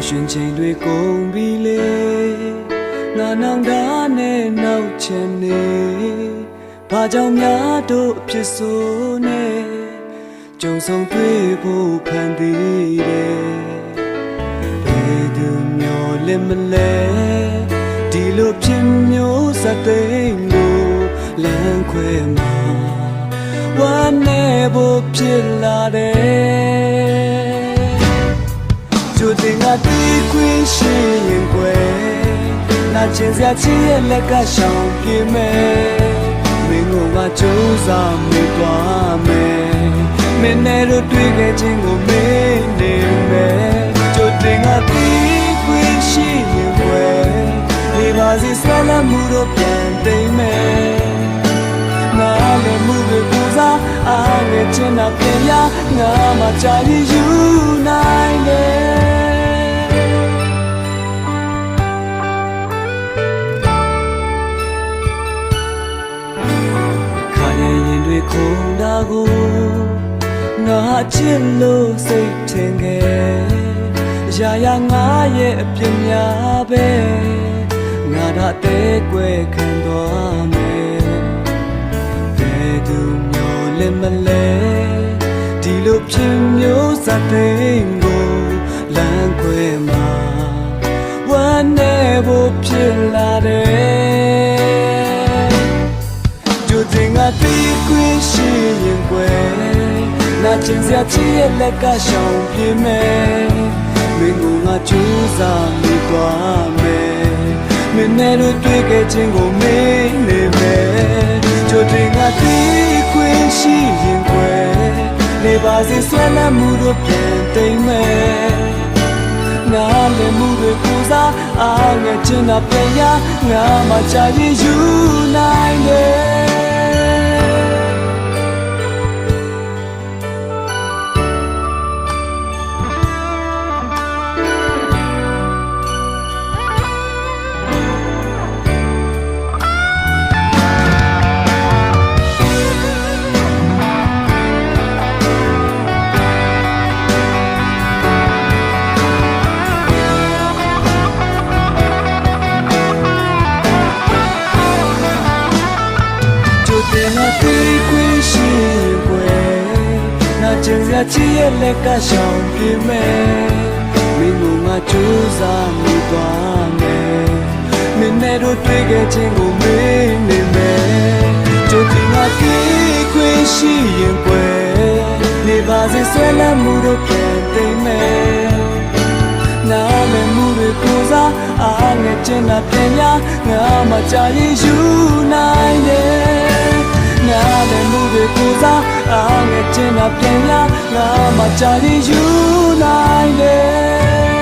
ရှင်ချိန်တွေကုန်ပြီလေငါနောင်တနဲ့နောက်ချင်နေဘာကြောင့်များတို့အဖြစ်ဆိုနေကြုံဆုံတွေ့ဖို့ဖန်တီးတယ်ဘယ်သူမျော်လင့်မလဲဒီလိုဖြစ်မျိုးစတဲ့ကိုလမ်းခွဲမှာဝမ်းနေဖို့ဖြစ်လာတယ်ကျိုးတင်ငါတီးခွင့်ရှိရင်ကွယ်နာကျင်စရာချစ်ရဲ့လက်ကရှောင်ပြေမယ်မင်းကိုငါကြိုးစားမိသွားမယ်မင်းနဲ့တို့တွေ့ခဲ့ခြင်းကိုမင်းနေမယ်ကျိုးတင်ငါတီးခွင့်ရှိရင်ကွယ်နေပါစေဆွဲလမ်းမှုတို့ပြန်သိမ်းမယ်ငါလည်းမှုတွေကိုစားအားနဲ့ချင်တာပြန်ရငါမှကြာရင်ယူနိုင်တယ်ခါရင်ရင်တွေခုန်တာကိုငါချစ်လို့စိတ်ထင်ခဲ့ရာရာငါရဲ့အပြစ်များပဲငါဒါတဲ့ကွယ်ခံသွားမယ်ဘယ်သူမျော်လင့်မလဲဒီလိုဖြစ်မျိုးစတဲ့ကိုလမ်းခွဲမှာဝမ်းနေဖို့ဖြစ်လာတယ်ကျိုးတင်ငါတီးခွင့်ရှိရင်ကွယ်နာကျင်စရာချစ်ရဲ့လက်ကရှောင်ပြေမယ်မင်းကိုငါကြိုးစားမိသွားမယ်မင်းနဲ့တို့တွေ့ခဲ့ခြင်းကိုမင်းနေမယ်ကြိုတင်ငါတီးခွင့်ရှိရင်ကွယ်နေပါစေဆွဲလမ်းမှုတို့ပြန်သိမ်းမယ်နားလည်မှုတွေကိုစားအားငယ်ချင်တာပြန်ရငါမှကြာရင်ယူနိုင်တယ်တီးခွင့်ရှိကွယ်နာကျင်စရာချစ်ရဲ့လက်ကရှောင်ပြေမယ်မင်းကိုငါကြိုးစားမိသွားမယ်မင်းနဲ့တို့တွေ့ခဲ့ခြင်းကိုမင်းနေမယ်ကြိုတင်ငါတီးခွင့်ရှိရင်ကွယ်နေပါစေဆွဲလမ်းမှုတို့ပြန်သိမ်းမယ်နားလည်မှုတွေကိုစားအားနဲ့ကျင်တာပြန်ရငါမှကြာရင်ယူနိုင်တယ်နားလည်မှုတွေကိုစားအားနဲ့ချင်တာပြန်ရငါမှကြာရင်ယူနိုင်တယ်